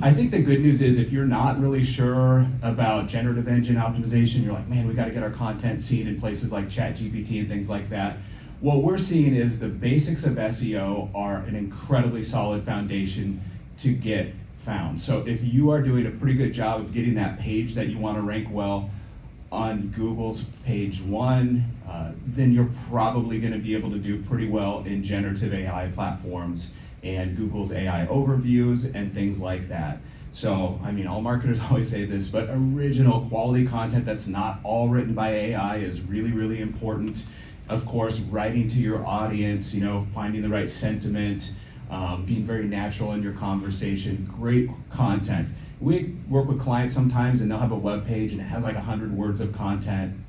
I think the good news is if you're not really sure about generative engine optimization, you're like, man, we got to get our content seen in places like ChatGPT and things like that. What we're seeing is the basics of SEO are an incredibly solid foundation to get found. So if you are doing a pretty good job of getting that page that you want to rank well on Google's page 1, then you're probably going to be able to do pretty well in generative AI platforms and Google's AI overviews and things like that. So, I mean, all marketers always say this, but original quality content that's not all written by AI is really, really important. Of course, writing to your audience, finding the right sentiment, being very natural in your conversation, great content. We work with clients sometimes and they'll have a web page and it has like 100 words of content.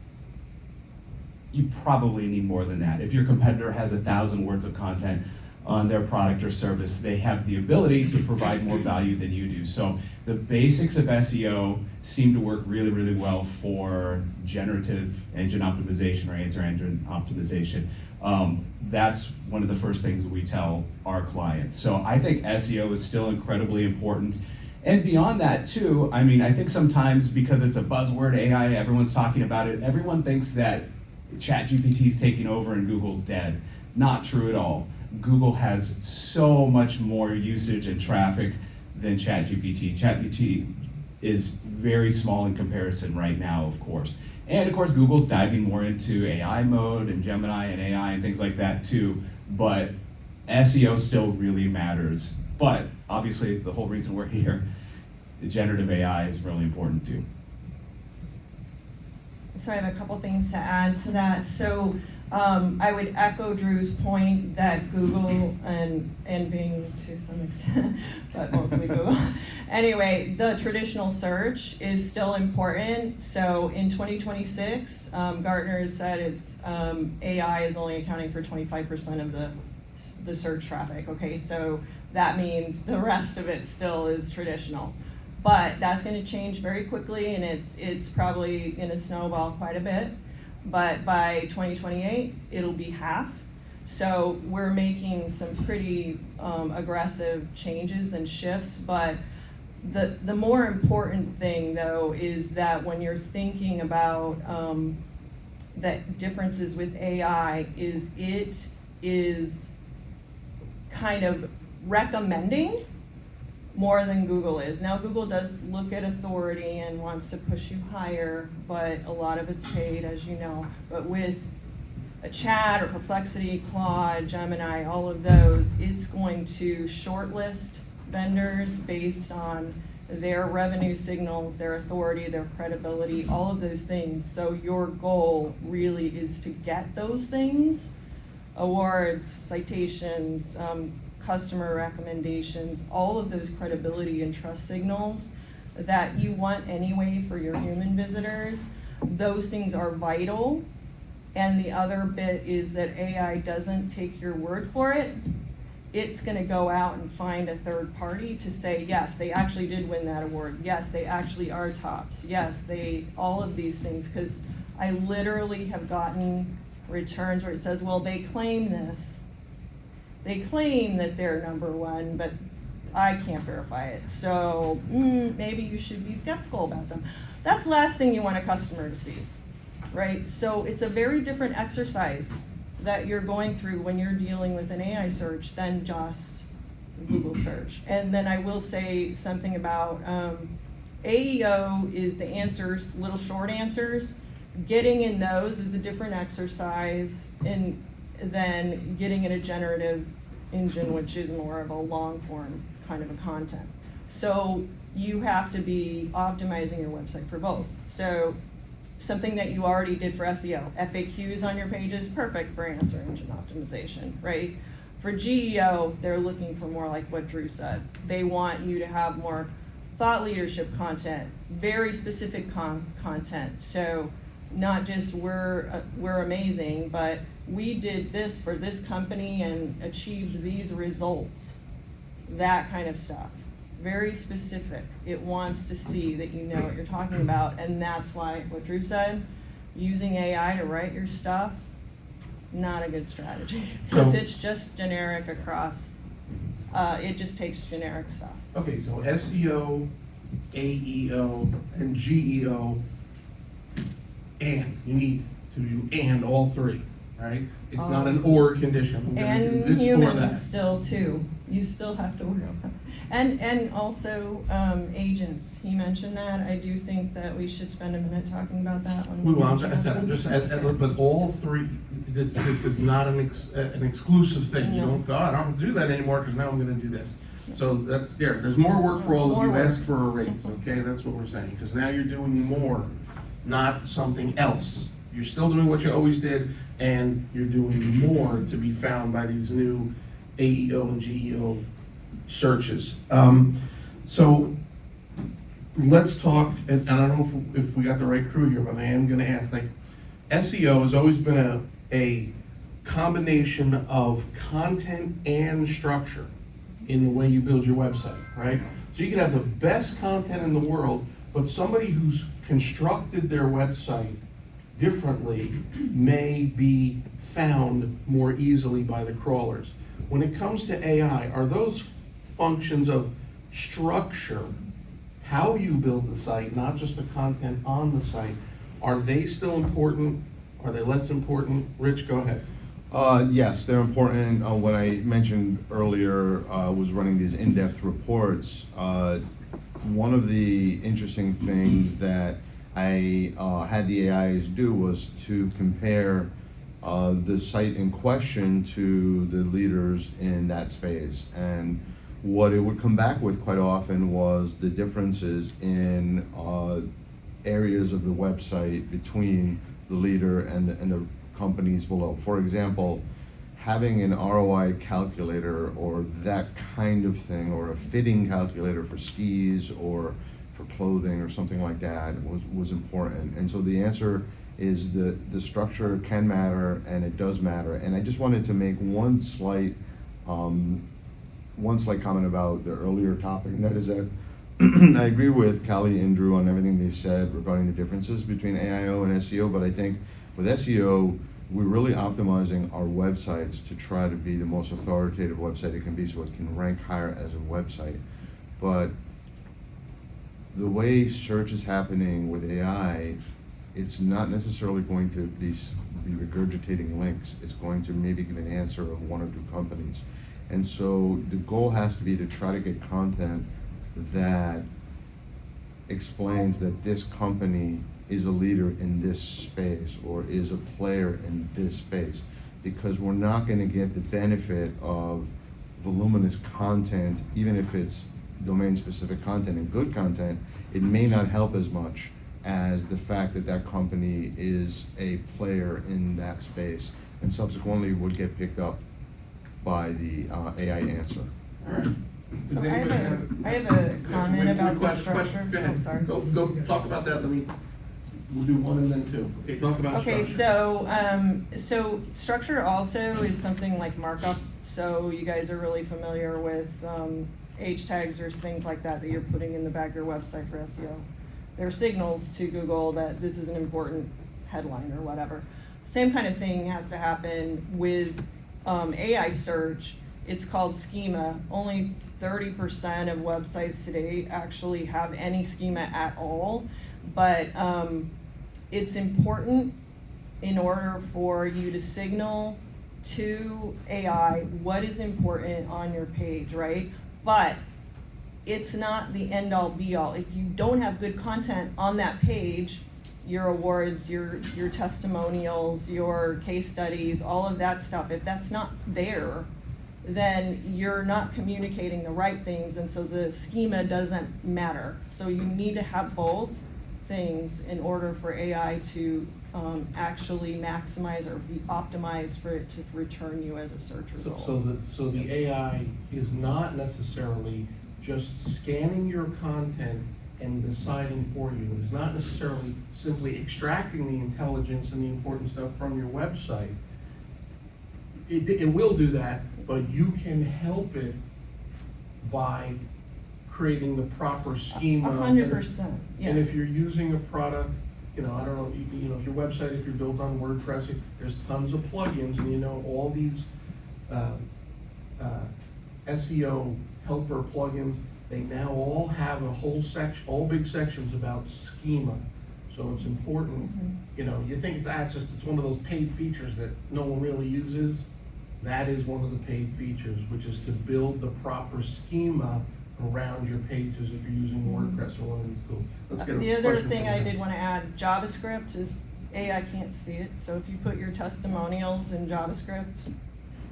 You probably need more than that. If your competitor has 1,000 words of content on their product or service, they have the ability to provide more value than you do. So the basics of SEO seem to work really, really well for generative engine optimization or answer engine optimization. That's one of the first things we tell our clients. So I think SEO is still incredibly important. And beyond that too, I mean, I think sometimes because it's a buzzword, AI, everyone's talking about it, everyone thinks that ChatGPT is taking over and Google's dead. Not true at all. Google has so much more usage and traffic than ChatGPT. ChatGPT is very small in comparison right now, of course. And of course, Google's diving more into AI mode and Gemini and AI and things like that too. But SEO still really matters. But obviously, the whole reason we're here, generative AI is really important too. So I have a couple things to add to that. So I would echo Drew's point that Google and Bing to some extent, but mostly Google. Anyway, the traditional search is still important. So in 2026, Gartner has said it's AI is only accounting for 25% of the search traffic. Okay, so that means the rest of it still is traditional. But that's going to change very quickly, and it's probably going to snowball quite a bit. But by 2028, it'll be half. So we're making some pretty aggressive changes and shifts. But the more important thing, though, is that when you're thinking about the differences with AI, is it is kind of recommending more than Google is. Now, Google does look at authority and wants to push you higher, but a lot of it's paid, as you know. But with a Chat or Perplexity, Claude, Gemini, all of those, it's going to shortlist vendors based on their revenue signals, their authority, their credibility, all of those things. So your goal really is to get those things, awards, citations, customer recommendations, all of those credibility and trust signals that you want anyway for your human visitors. Those things are vital. And the other bit is that AI doesn't take your word for it. It's going to go out and find a third party to say, yes, they actually did win that award. Yes, they actually are tops. Yes, all of these things. Because I literally have gotten returns where it says, well, they claim this. They claim that they're number one, but I can't verify it. So maybe you should be skeptical about them. That's the last thing you want a customer to see, right? So it's a very different exercise that you're going through when you're dealing with an AI search than just Google search. And then I will say something about AEO is the answers, little short answers. Getting in those is a different exercise than getting in a generative engine, which is more of a long form kind of a content. So you have to be optimizing your website for both. So something that you already did for SEO, FAQs on your pages, perfect for answer engine optimization, right? For GEO, they're looking for more like what Drew said. They want you to have more thought leadership content, very specific content. So not just we're amazing, but we did this for this company and achieved these results. That kind of stuff. Very specific. It wants to see that you know what you're talking about, and that's why what Drew said, using AI to write your stuff, not a good strategy because it's just generic across It just takes generic stuff. Okay, so SEO, AEO, and GEO, and you need to do and all three, right? It's not an or condition. I'm gonna do And this or humans that. still too. You still have to work on that. And also agents. He mentioned that. I do think that we should spend a minute talking about that one. We will, but all three, this is not an exclusive thing. You No. don't, God, I don't have to do that anymore because now I'm gonna do this. So that's there. There's more work for all of More you. work. Ask for a raise, okay? That's what we're saying, because now you're doing more, not something else. You're still doing what you always did, and you're doing more to be found by these new AEO and GEO searches. So let's talk, and I don't know if we got the right crew here, but I am gonna ask, like, SEO has always been a combination of content and structure in the way you build your website, right? So you can have the best content in the world, but somebody who's constructed their website differently may be found more easily by the crawlers. When it comes to AI, are those functions of structure, how you build the site, not just the content on the site, are they still important? Are they less important? Rich, go ahead. Yes, they're important. When I mentioned earlier, was running these in-depth reports. One of the interesting things that I had the AIs do was to compare the site in question to the leaders in that space. And what it would come back with quite often was the differences in areas of the website between the leader and the companies below. For example, having an ROI calculator or that kind of thing, or a fitting calculator for skis or for clothing or something like that was important. And so the answer is the structure can matter, and it does matter. And I just wanted to make one slight comment about the earlier topic, and that is that I agree with Callie and Drew on everything they said regarding the differences between AIO and SEO, but I think with SEO, we're really optimizing our websites to try to be the most authoritative website it can be, so it can rank higher as a website. But the way search is happening with AI, it's not necessarily going to be regurgitating links. It's going to maybe give an answer of one or two companies. And so the goal has to be to try to get content that explains that this company is a leader in this space or is a player in this space, because we're not going to get the benefit of voluminous content. Even if it's domain specific content and good content, it may not help as much as the fact that that company is a player in that space and subsequently would get picked up by the AI answer. All right. So I have a comment about the structure. Go ahead. Oh, sorry. Go talk about that. We'll do one and then two. Okay, talk about Okay, structure. so structure also is something like markup. So you guys are really familiar with H tags or things like that you're putting in the back of your website for SEO. They're signals to Google that this is an important headline or whatever. Same kind of thing has to happen with AI search. It's called schema. Only 30% of websites today actually have any schema at all, but it's important in order for you to signal to AI what is important on your page, right? But it's not the end all be all. If you don't have good content on that page, your awards, your testimonials, your case studies, all of that stuff, if that's not there, then you're not communicating the right things, and so the schema doesn't matter. So you need to have both things in order for AI to actually maximize or be optimized for it to return you as a search result. So the AI is not necessarily just scanning your content and deciding for you. It's not necessarily simply extracting the intelligence and the important stuff from your website. It will do that, but you can help it by creating the proper schema. 100%, yeah. And if you're using a product, I don't know, if your website, if you're built on WordPress, there's tons of plugins, and all these SEO helper plugins, they now all have a whole section, all big sections about schema. So it's important, you know, you think it's one of those paid features that no one really uses. That is one of the paid features, which is to build the proper schema around your pages if you're using WordPress or one of these tools. Let's get a The other question thing from I you. did want to add, JavaScript is, AI can't see it, so if you put your testimonials in JavaScript,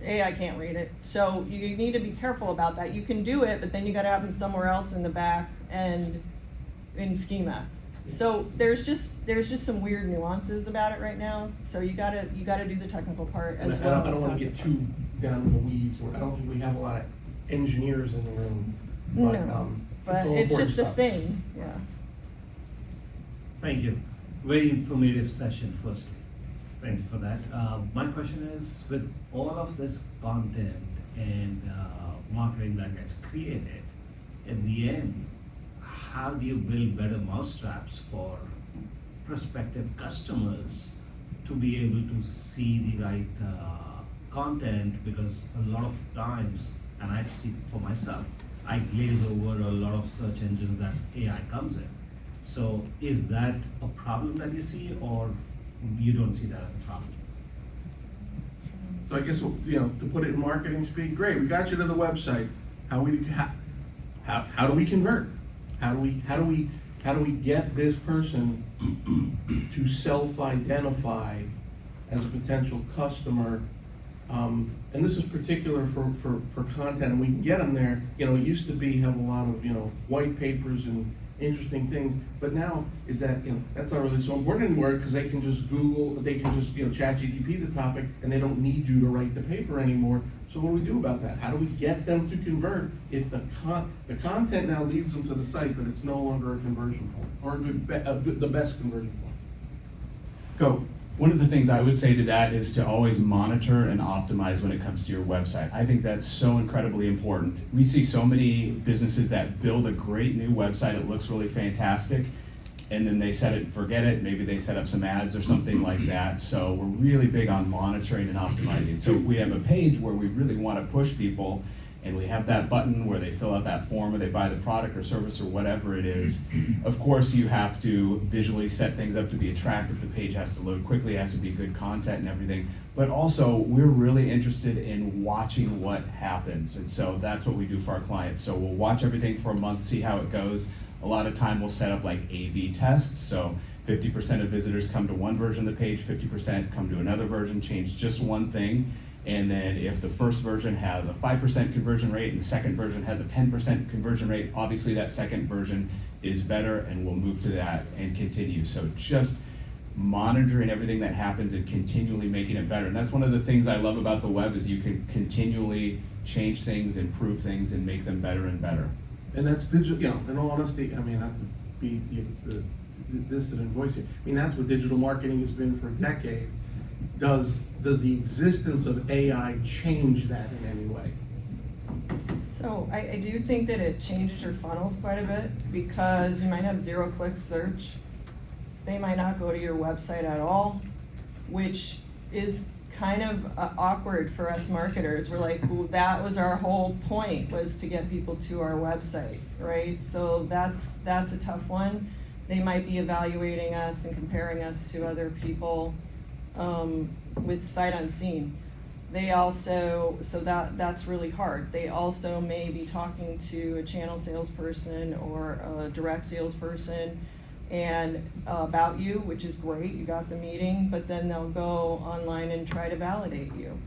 AI can't read it. So you need to be careful about that. You can do it, but then you gotta have them somewhere else in the back and in schema. So there's just some weird nuances about it right now, so you gotta do the technical part And as I well. don't wanna get too down in the weeds, I don't think we have a lot of engineers in the room, but, No, but all it's important just a stuff. thing, yeah. Thank you. Very informative session, firstly. Thank you for that. My question is, with all of this content and marketing that gets created, in the end, how do you build better mousetraps for prospective customers to be able to see the right content? Because a lot of times, and I've seen for myself, I glaze over a lot of search engines that AI comes in. So is that a problem that you see, or you don't see that as a problem? So I guess, you know, to put it in marketing speak, great, we got you to the website, how do we convert? How do we get this person to self-identify as a potential customer? And this is particular for content, and we can get them there. You know, it used to have a lot of, you know, white papers and interesting things, but now is that, you know, that's not really so important anymore, because they can just ChatGPT the topic, and they don't need you to write the paper anymore. So what do we do about that? How do we get them to convert if the content now leads them to the site, but it's no longer a conversion point, or the best conversion point? Go. One of the things I would say to that is to always monitor and optimize when it comes to your website. I think that's so incredibly important. We see so many businesses that build a great new website, it looks really fantastic, and then they set it and forget it, maybe they set up some ads or something like that. So we're really big on monitoring and optimizing. So if we have a page where we really want to push people, and we have that button where they fill out that form or they buy the product or service or whatever it is, of course you have to visually set things up to be attractive. The page has to load quickly, it has to be good content and everything. But also, we're really interested in watching what happens. And so that's what we do for our clients. So we'll watch everything for a month, see how it goes. A lot of time we'll set up like A/B tests. So 50% of visitors come to one version of the page, 50% come to another version, change just one thing. And then if the first version has a 5% conversion rate and the second version has a 10% conversion rate, obviously that second version is better, and we'll move to that and continue. So just monitoring everything that happens and continually making it better. And that's one of the things I love about the web, is you can continually change things, improve things, and make them better and better. And that's digital, you know, in all honesty, I mean, not to be the dissident voice here, I mean, that's what digital marketing has been for a decade. Does the existence of AI change that in any way? So I do think that it changes your funnels quite a bit, because you might have zero-click search. They might not go to your website at all, which is kind of awkward for us marketers. We're like, well, that was our whole point, was to get people to our website, right? So that's a tough one. They might be evaluating us and comparing us to other people with sight unseen. They also, so that's really hard. They also may be talking to a channel salesperson or a direct salesperson and about you, which is great, you got the meeting, but then they'll go online and try to validate you.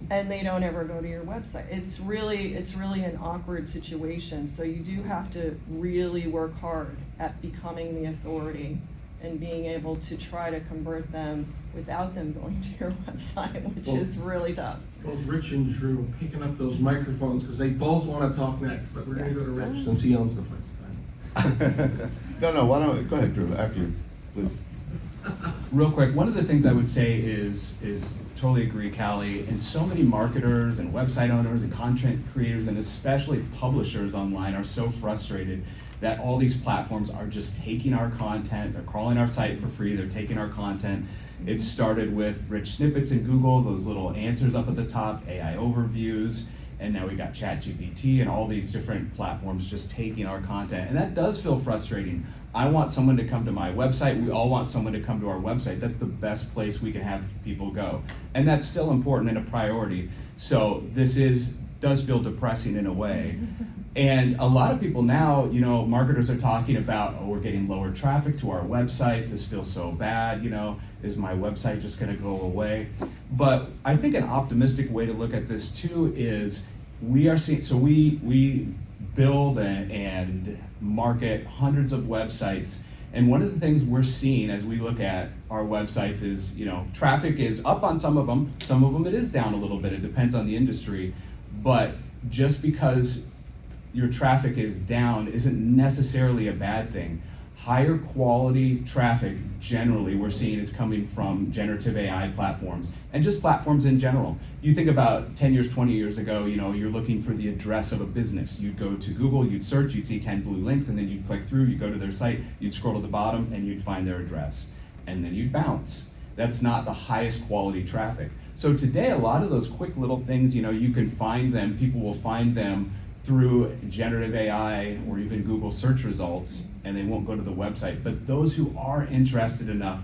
And they don't ever go to your website. It's really an awkward situation. So you do have to really work hard at becoming the authority and being able to try to convert them without them going to your website, which is really tough. Well, Rich and Drew are picking up those microphones because they both want to talk next, but we're going to go to Rich since he owns the place. No, why don't, go ahead, Drew, after you, please. Real quick, one of the things I would say is totally agree, Callie, and so many marketers and website owners and content creators and especially publishers online are so frustrated that all these platforms are just taking our content, they're crawling our site for free, they're taking our content. It started with rich snippets in Google, those little answers up at the top, AI overviews, and now we got ChatGPT and all these different platforms just taking our content, and that does feel frustrating. I want someone to come to my website. We all want someone to come to our website. That's the best place we can have people go, and that's still important and a priority. So this does feel depressing in a way. And a lot of people now, you know, marketers are talking about, oh, we're getting lower traffic to our websites. This feels so bad, you know, is my website just gonna go away? But I think an optimistic way to look at this too is we are seeing, so we build and market hundreds of websites. And one of the things we're seeing as we look at our websites is, you know, traffic is up on some of them it is down a little bit, it depends on the industry. But just because your traffic is down isn't necessarily a bad thing. Higher quality traffic generally we're seeing is coming from generative AI platforms and just platforms in general. You think about 10 years, 20 years ago, you know, you're looking for the address of a business. You'd go to Google, you'd search, you'd see 10 blue links, and then you'd click through, you'd go to their site, you'd scroll to the bottom, and you'd find their address. And then you'd bounce. That's not the highest quality traffic. So today, a lot of those quick little things, you know, you can find them, people will find them through generative AI or even Google search results, and they won't go to the website. But those who are interested enough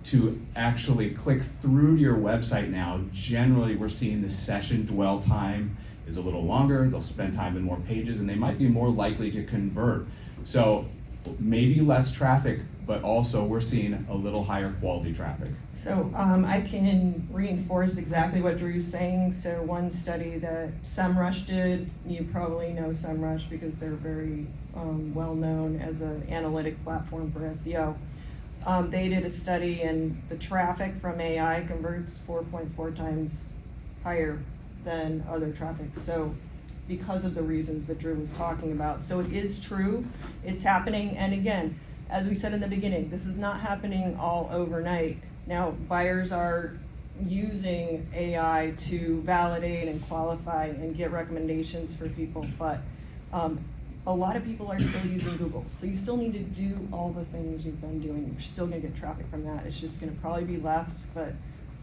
to actually click through to your website now, generally we're seeing the session dwell time is a little longer, they'll spend time in more pages, and they might be more likely to convert. So maybe less traffic, but also we're seeing a little higher quality traffic. So I can reinforce exactly what Drew's saying. So one study that SEMrush did, you probably know SEMrush because they're very well known as an analytic platform for SEO. They did a study and the traffic from AI converts 4.4 times higher than other traffic. So because of the reasons that Drew was talking about. So it is true, it's happening, and again, as we said in the beginning, this is not happening all overnight. Now, buyers are using AI to validate and qualify and get recommendations for people, but a lot of people are still using Google. So you still need to do all the things you've been doing. You're still gonna get traffic from that. It's just gonna probably be less, but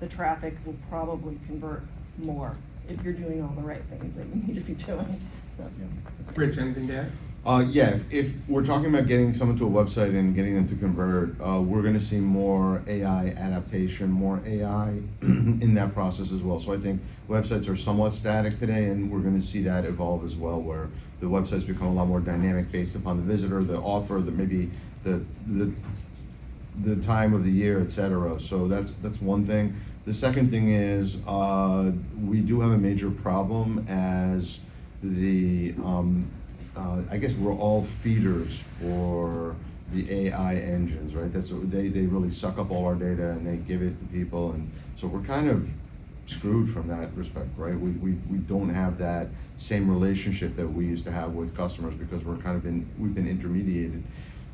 the traffic will probably convert more if you're doing all the right things that you need to be doing. So, Rich, anything to add? Yeah, if we're talking about getting someone to a website and getting them to convert, we're gonna see more AI adaptation, more AI in that process as well. So I think websites are somewhat static today, and we're gonna see that evolve as well, where the websites become a lot more dynamic based upon the visitor, the offer, maybe the time of the year, et cetera. So that's one thing. The second thing is, we do have a major problem as I guess we're all feeders for the AI engines, right? That's what they really suck up all our data and they give it to people, and so we're kind of screwed from that respect, right? We don't have that same relationship that we used to have with customers because we've been intermediated.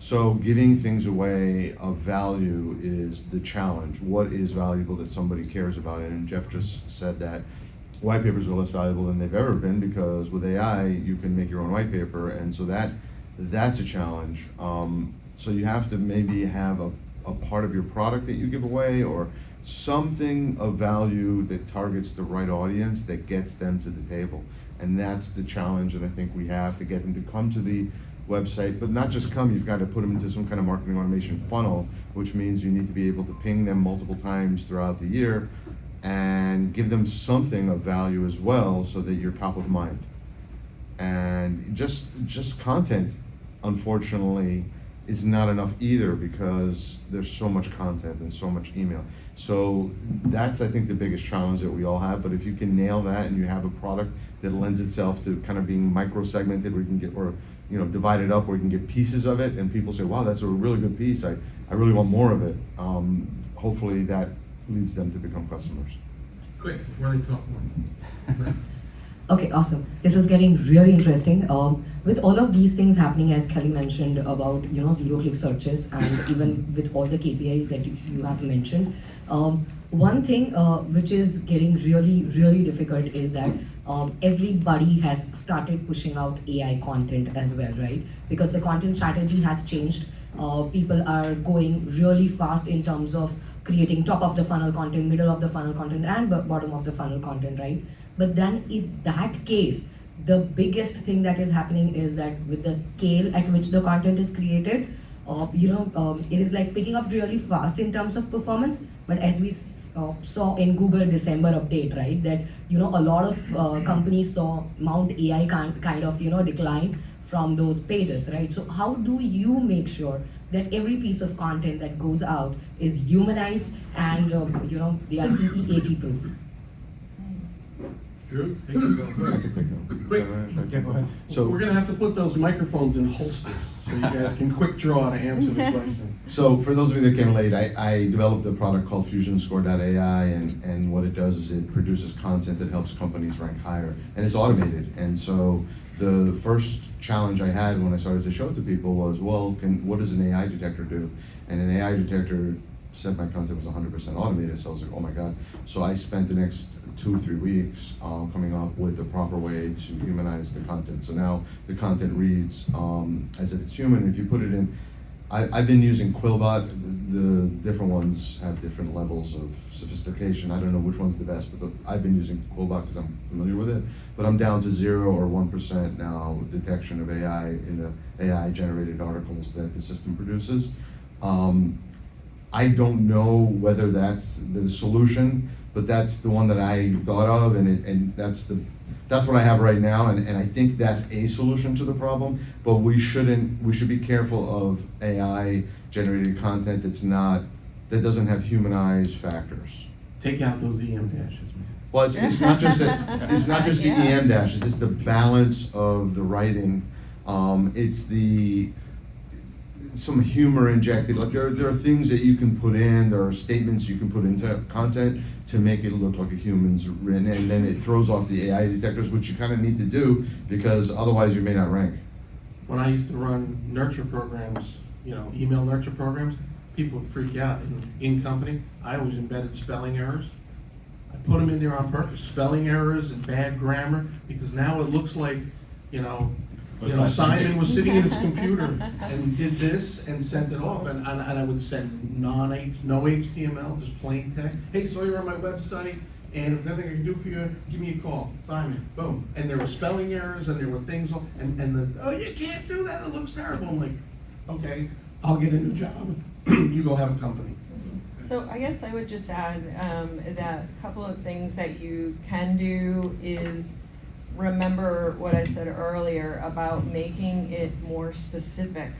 So giving things away of value is the challenge. What is valuable that somebody cares about it? And Jeff just said that white papers are less valuable than they've ever been because with AI, you can make your own white paper, and so that's a challenge. So you have to maybe have a part of your product that you give away or something of value that targets the right audience that gets them to the table. And that's the challenge that I think we have to get them to come to the website, but not just come, you've got to put them into some kind of marketing automation funnel, which means you need to be able to ping them multiple times throughout the year and give them something of value as well so that you're top of mind. And just content, unfortunately, is not enough either because there's so much content and so much email. So that's, I think, the biggest challenge that we all have. But if you can nail that and you have a product that lends itself to kind of being micro-segmented where you can get, or divided up where you can get pieces of it and people say, wow, that's a really good piece, I really want more of it. Hopefully that leads them to become customers. Quick, really talk more. Okay, awesome. This is getting really interesting. With all of these things happening, as Kelly mentioned about zero-click searches, and even with all the KPIs that you have mentioned, one thing which is getting really, really difficult is that everybody has started pushing out AI content as well, right? Because the content strategy has changed. People are going really fast in terms of creating top of the funnel content, middle of the funnel content, and bottom of the funnel content, right? But then in that case, the biggest thing that is happening is that with the scale at which the content is created, it is like picking up really fast in terms of performance. But as we saw in Google December update, right, that a lot of companies saw Mount AI kind of decline from those pages, right? So how do you make sure that every piece of content that goes out is humanized and they are EEAT proof? Drew, take it, go I quick. could take it. Quick. Yeah, go ahead. So we're gonna have to put those microphones in holsters, so you guys can quick draw to answer the questions. So for those of you that came late, I developed a product called FusionScore.ai, and what it does is it produces content that helps companies rank higher, and it's automated. And so the first challenge I had when I started to show it to people was, well, what does an AI detector do? And an AI detector said my content was 100% automated, so I was like, oh my God. So I spent the next 2 or 3 weeks coming up with the proper way to humanize the content. So now the content reads as if it's human. If you put it in, I've been using Quillbot. The different ones have different levels of sophistication. I don't know which one's the best, but I've been using Quillbot because I'm familiar with it. But I'm down to 0 or 1% now detection of AI in the AI generated articles that the system produces. I don't know whether that's the solution, but that's the one that I thought of, and that's what I have right now, and I think that's a solution to the problem. But we should be careful of AI generated content that doesn't have humanized factors. Take out those EM dashes, man. Well, it's not just that, it's not just the EM dashes, it's the balance of the writing. It's some humor injected. Like there are things that you can put in, there are statements you can put into content to make it look like a human's written, and then it throws off the AI detectors, which you kind of need to do because otherwise you may not rank. When I used to run nurture programs, email nurture programs, people would freak out in company. I always embedded spelling errors. I put them in there on purpose, spelling errors and bad grammar, because now it looks like, Looks like Simon was sitting at his computer and did this and sent it off, and I would send no HTML, just plain text. Hey, so you're on my website, and if there's anything I can do for you, give me a call. Simon, boom. And there were spelling errors, and there were things, oh, you can't do that, it looks terrible. I'm like, okay, I'll get a new job. You go have a company. So I guess I would just add that a couple of things that you can do is remember what I said earlier about making it more specific.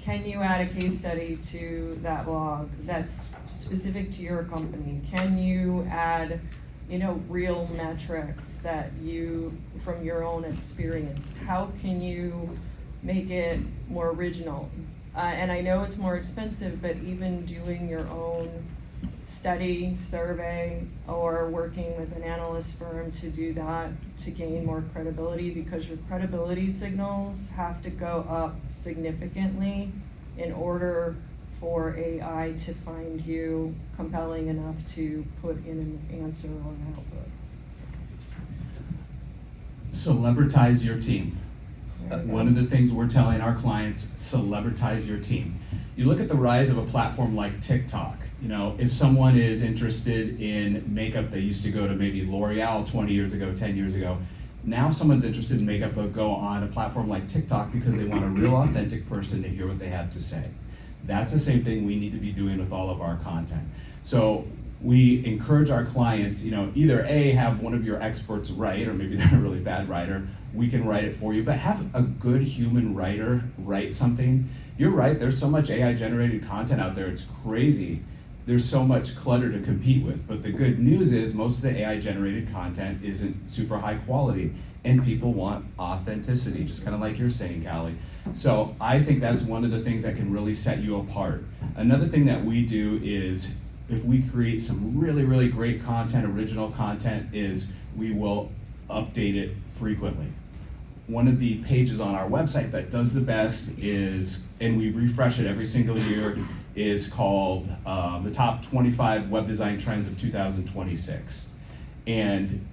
Can you add a case study to that blog that's specific to your company? Can you add, real metrics that from your own experience? How can you make it more original? And I know it's more expensive, but even doing your own study, survey, or working with an analyst firm to do that to gain more credibility, because your credibility signals have to go up significantly in order for AI to find you compelling enough to put in an answer or an output. Celebritize your team. There you go. One of the things we're telling our clients, celebritize your team. You look at the rise of a platform like TikTok. If someone is interested in makeup, they used to go to maybe L'Oreal 20 years ago, 10 years ago. Now if someone's interested in makeup, they'll go on a platform like TikTok because they want a real authentic person to hear what they have to say. That's the same thing we need to be doing with all of our content. So we encourage our clients, either A, have one of your experts write, or maybe they're a really bad writer, we can write it for you, but have a good human writer write something. You're right, there's so much AI generated content out there, it's crazy. There's so much clutter to compete with, but the good news is most of the AI generated content isn't super high quality, and people want authenticity, just kind of like you're saying, Callie. So I think that's one of the things that can really set you apart. Another thing that we do is, if we create some really, really great content, original content, is we will update it frequently. One of the pages on our website that does the best is, and we refresh it every single year, is called the top 25 web design trends of 2026. And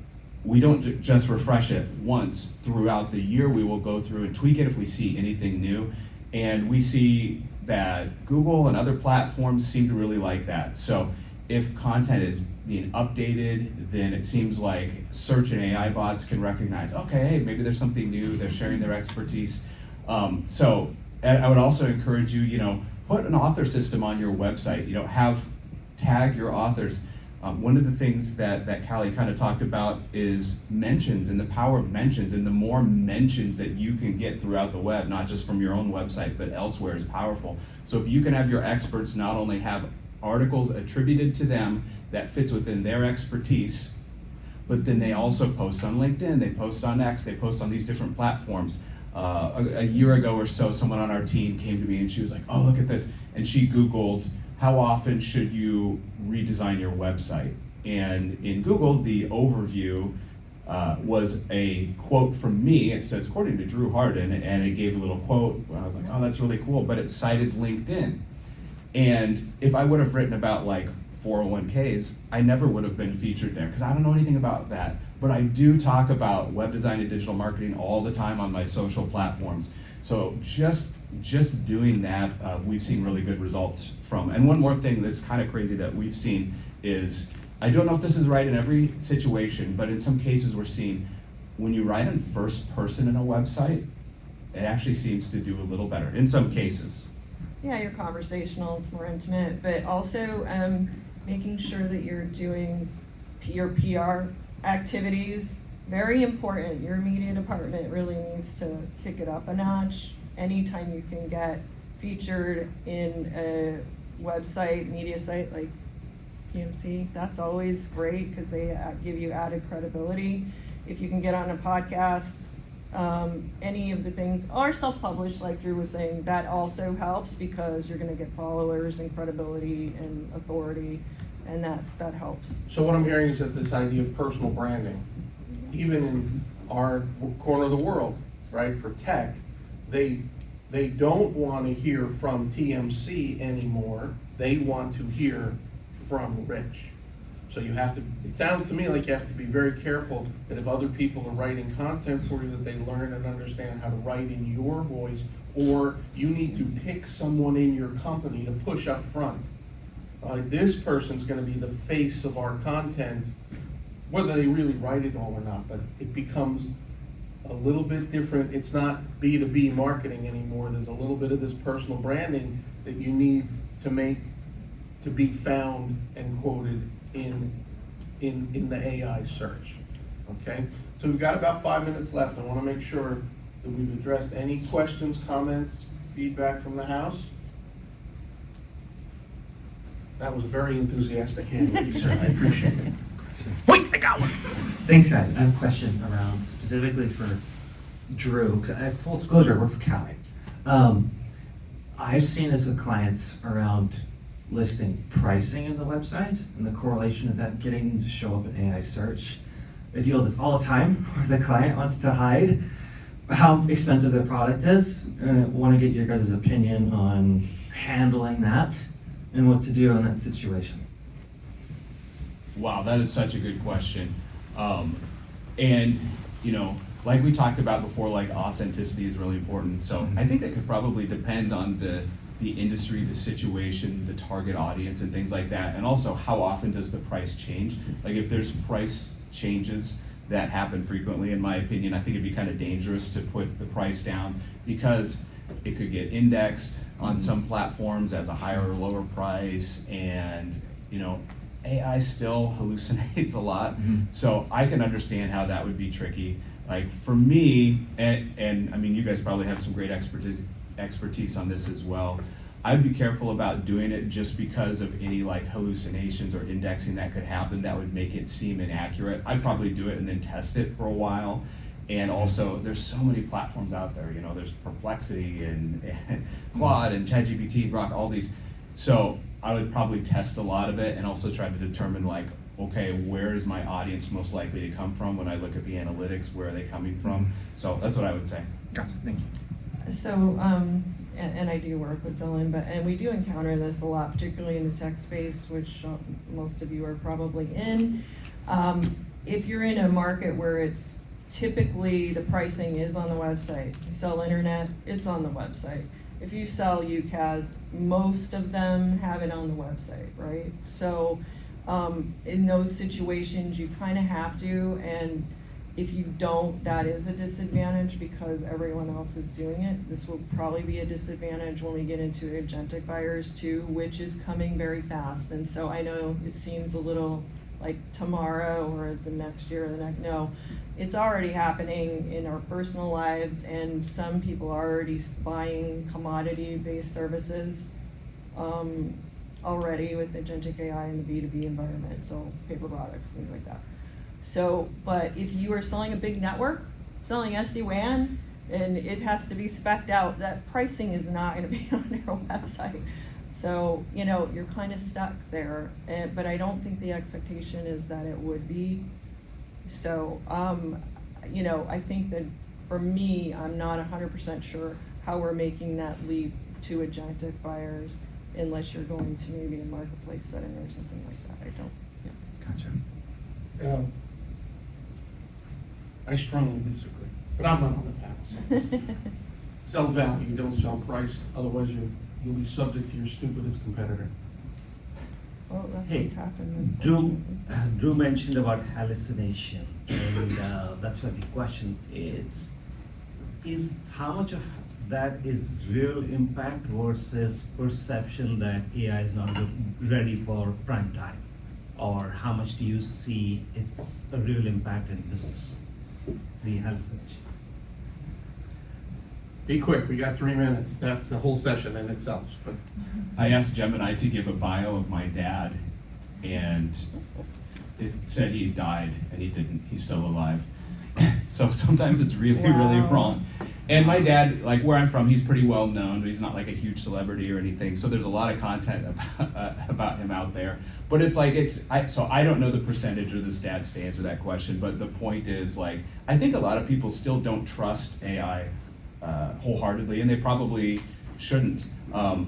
we don't just refresh it once. Throughout the year, we will go through and tweak it if we see anything new. And we see that Google and other platforms seem to really like that. So if content is being updated, then it seems like search and AI bots can recognize, okay, hey, maybe there's something new, they're sharing their expertise. And I would also encourage you, put an author system on your website, tag your authors. One of the things that Callie kind of talked about is mentions and the power of mentions, and the more mentions that you can get throughout the web, not just from your own website, but elsewhere, is powerful. So if you can have your experts not only have articles attributed to them that fits within their expertise, but then they also post on LinkedIn, they post on X, they post on these different platforms. A year ago or so, someone on our team came to me and she was like, oh, look at this. And she Googled, how often should you redesign your website? And in Google, the overview was a quote from me. It says, according to Drew Harden, and it gave a little quote. I was like, oh, that's really cool, but it cited LinkedIn. And if I would have written about like 401ks, I never would have been featured there because I don't know anything about that. But I do talk about web design and digital marketing all the time on my social platforms. So just doing that, we've seen really good results from. And one more thing that's kind of crazy that we've seen is, I don't know if this is right in every situation, but in some cases we're seeing when you write in first person in a website, it actually seems to do a little better in some cases. Yeah, you're conversational, it's more intimate, but also making sure that you're doing your PR activities, very important. Your media department really needs to kick it up a notch. Anytime you can get featured in a website, media site like PMC, that's always great because they give you added credibility. If you can get on a podcast, any of the things are self-published, like Drew was saying, that also helps because you're going to get followers and credibility and authority, and that helps. So what I'm hearing is that this idea of personal branding, even in our corner of the world, right, for tech, they don't want to hear from TMC anymore. They want to hear from Rich. So you have to, it sounds to me like you have to be very careful that if other people are writing content for you, that they learn and understand how to write in your voice, or you need to pick someone in your company to push up front. This person's going to be the face of our content, whether they really write it all or not, but it becomes a little bit different. It's not B2B marketing anymore. There's a little bit of this personal branding that you need to make to be found and quoted in the AI search. Okay, so we've got about 5 minutes left. I want to make sure that we've addressed any questions, comments, feedback from the House. That was a very enthusiastic hand raise, sir. I appreciate it. Wait, I got one. Thanks, guys. I have a question around specifically for Drew, because I have full disclosure, I work for Callie. I've seen this with clients around listing pricing in the website and the correlation of that getting to show up in AI search. I deal with this all the time where the client wants to hide how expensive their product is. And I want to get your guys' opinion on handling that and what to do in that situation. Wow, that is such a good question. And, like we talked about before, like authenticity is really important. So I think that could probably depend on the industry, the situation, the target audience, and things like that. And also, how often does the price change? Like if there's price changes that happen frequently, in my opinion, I think it'd be kind of dangerous to put the price down because it could get indexed on some platforms as a higher or lower price, and AI still hallucinates a lot. So I can understand how that would be tricky. Like for me, and I mean, you guys probably have some great expertise on this as well. I'd be careful about doing it just because of any like hallucinations or indexing that could happen that would make it seem inaccurate. I'd probably do it and then test it for a while. And also, there's so many platforms out there. There's Perplexity and Claude and ChatGPT, Grok, all these. So I would probably test a lot of it and also try to determine like, okay, where is my audience most likely to come from when I look at the analytics? Where are they coming from? So that's what I would say. Gotcha, thank you. So, and I do work with Dylan, and we do encounter this a lot, particularly in the tech space, which most of you are probably in. If you're in a market where it's typically the pricing is on the website, you sell internet, it's on the website. if you sell UCAS, most of them have it on the website, right? So in those situations, you kind of have to, and if you don't, that is a disadvantage because everyone else is doing it. This will probably be a disadvantage when we get into agentic buyers too, which is coming very fast. And so I know it seems a little like tomorrow or the next year or the next, no, it's already happening in our personal lives, and some people are already buying commodity-based services already with agentic AI in the B2B environment, so paper products, things like that. So, but if you are selling a big network, selling SD-WAN, and it has to be spec'd out, that pricing is not gonna be on your website. So, you know, you're kind of stuck there, but I don't think the expectation is that it would be. So, you know, I think that for me, I'm not 100% sure how we're making that leap to agentic buyers unless you're going to maybe a marketplace setting or something like that. I don't, yeah. Gotcha. I strongly disagree, but I'm not on the panel, so. Sell value, don't sell price, otherwise you'll be subject to your stupidest competitor. Well, that's Hey, what's happened. Drew mentioned about hallucination, and that's why the question is how much of that is real impact versus perception that AI is not ready for prime time? Or how much do you see it's a real impact in business, the hallucination? Be quick, we got 3 minutes, that's the whole session in itself, but. I asked Gemini to give a bio of my dad, and it said he died, and he didn't. He's still alive. So sometimes it's really, really Wow. wrong. And my dad, like where I'm from, he's pretty well known, but he's not like a huge celebrity or anything. So there's a lot of content about him out there. But it's like, so I don't know the percentage or the stats to answer that question, but the point is like, I think a lot of people still don't trust AI wholeheartedly, and they probably shouldn't.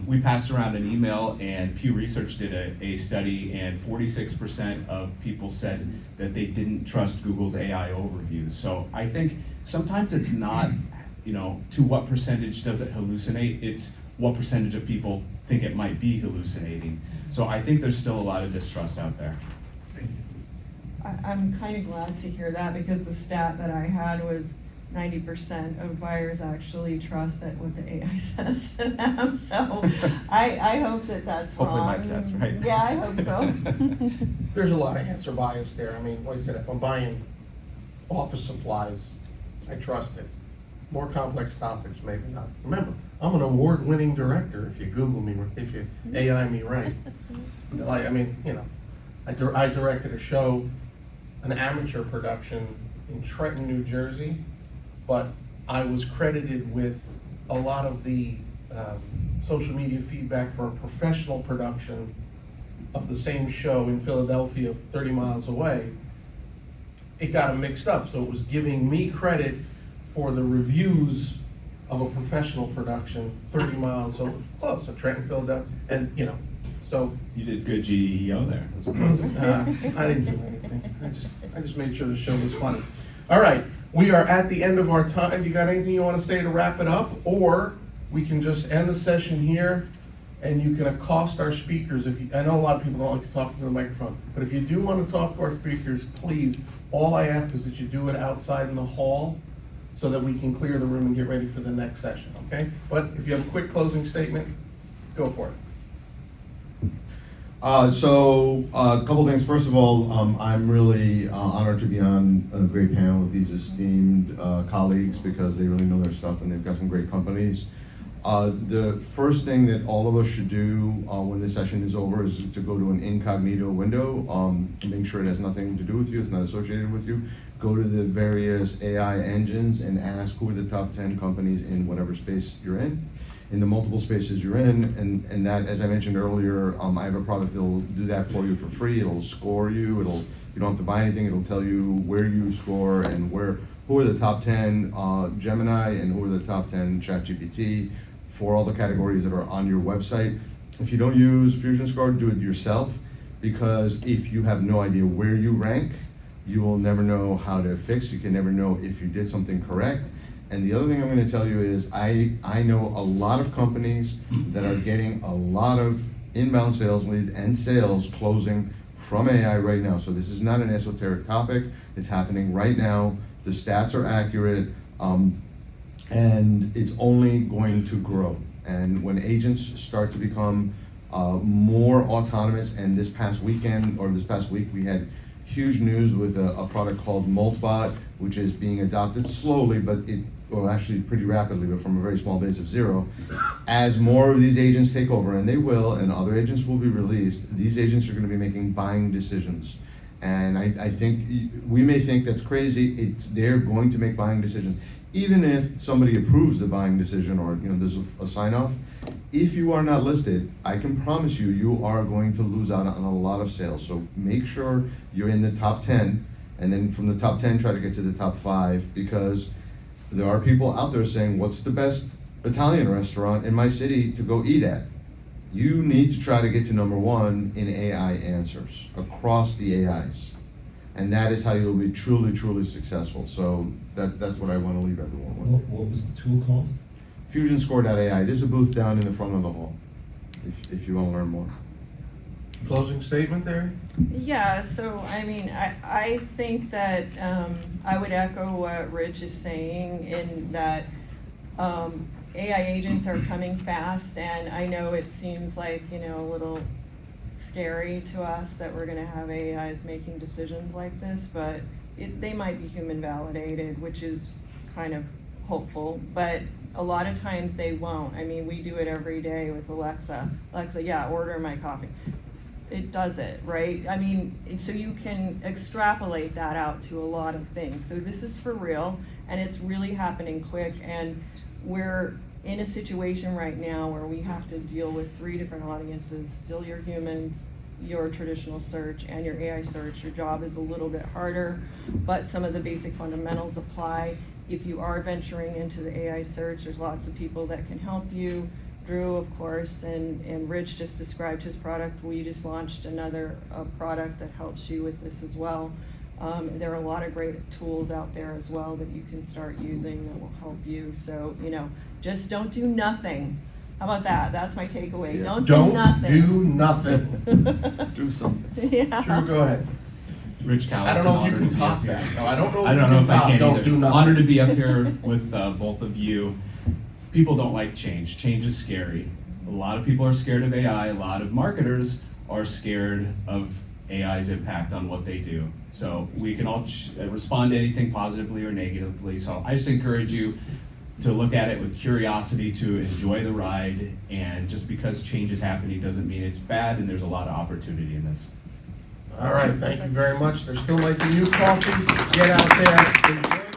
We passed around an email, and Pew Research did a study, and 46% of people said that they didn't trust Google's AI overviews. So I think sometimes it's not, you know, to what percentage does it hallucinate? It's what percentage of people think it might be hallucinating. So I think there's still a lot of distrust out there. I'm kind of glad to hear that because the stat that I had was 90% of buyers actually trust that what the AI says to them. So I hope that that's Hopefully wrong. my stat's right. Yeah, I hope so. There's a lot of answer bias there. I mean, like I said, if I'm buying office supplies, I trust it. More complex topics, maybe not. Remember, I'm an award-winning director if you Google me, if you AI me right. I mean, you know, I directed a show, an amateur production in Trenton, New Jersey, but I was credited with a lot of the social media feedback for a professional production of the same show in Philadelphia 30 miles away. It got them mixed up, so it was giving me credit for the reviews of a professional production 30 miles, so close, so Trenton, Philadelphia, and you know, so. You did good GEO there. That's impressive. I didn't do anything. I just made sure the show was funny. All right, we are at the end of our time. You got anything you want to say to wrap it up? Or we can just end the session here and you can accost our speakers. I know a lot of people don't like to talk to the microphone, but if you do want to talk to our speakers, please, all I ask is that you do it outside in the hall so that we can clear the room and get ready for the next session, okay? But if you have a quick closing statement, go for it. So a couple things. First of all, I'm really honored to be on a great panel with these esteemed colleagues because they really know their stuff and they've got some great companies. The first thing that all of us should do when this session is over is to go to an incognito window, make sure it has nothing to do with you, it's not associated with you. Go to the various AI engines and ask who are the top 10 companies in whatever space you're in the multiple spaces you're in, and that, as I mentioned earlier, I have a product that will do that for you for free. It'll score you. You don't have to buy anything. It'll tell you where you score and who are the top 10 Gemini and who are the top 10 ChatGPT for all the categories that are on your website. If you don't use Fusion Score, do it yourself, because if you have no idea where you rank, you will never know how to fix. You can never know if you did something correct. And the other thing I'm gonna tell you is, I know a lot of companies that are getting a lot of inbound sales leads and sales closing from AI right now. So this is not an esoteric topic, it's happening right now, the stats are accurate, and it's only going to grow. And when agents start to become more autonomous, and this past weekend, or this past week, we had huge news with a product called Moltbot, which is being adopted slowly, but well, actually pretty rapidly, but from a very small base of 0. As more of these agents take over, and they will, and other agents will be released, these agents are gonna be making buying decisions. And I think, we may think that's crazy, they're going to make buying decisions. Even if somebody approves the buying decision, or there's a sign off, if you are not listed, I can promise you, you are going to lose out on a lot of sales. So make sure you're in the top 10, and then from the top 10, try to get to the top 5, because there are people out there saying, what's the best Italian restaurant in my city to go eat at? You need to try to get to number 1 in AI answers across the AIs. And that is how you'll be truly, truly successful. So that's what I want to leave everyone with. What was the tool called? FusionScore.ai. There's a booth down in the front of the hall, if you want to learn more. Closing statement there? Yeah, so I mean, I think that I would echo what Rich is saying in that AI agents are coming fast, and I know it seems like, a little scary to us that we're gonna have AIs making decisions like this, but they might be human validated, which is kind of hopeful, but a lot of times they won't. I mean, we do it every day with Alexa. Alexa, yeah, order my coffee. It does it, right? I mean, so you can extrapolate that out to a lot of things. So this is for real, and it's really happening quick, and we're in a situation right now where we have to deal with 3 different audiences, still your humans, your traditional search, and your AI search. Your job is a little bit harder, but some of the basic fundamentals apply. If you are venturing into the AI search, there's lots of people that can help you. Drew, of course, and Rich just described his product. We just launched another product that helps you with this as well. There are a lot of great tools out there as well that you can start using that will help you. So, just don't do nothing. How about that? That's my takeaway. Yeah. Don't do nothing. Do nothing. Do something. Yeah. Drew, go ahead. Rich Cowell. I don't it's know an if you honor can to be top up here. that. No, I don't know if I you don't know can if I top, can don't either. do nothing. Honored to be up here with both of you. People don't like change. Change is scary. A lot of people are scared of AI. A lot of marketers are scared of AI's impact on what they do. So we can all respond to anything positively or negatively. So I just encourage you to look at it with curiosity, to enjoy the ride, and just because change is happening doesn't mean it's bad, and there's a lot of opportunity in this. All right, thank you very much. There still might be new coffee. Get out there, enjoy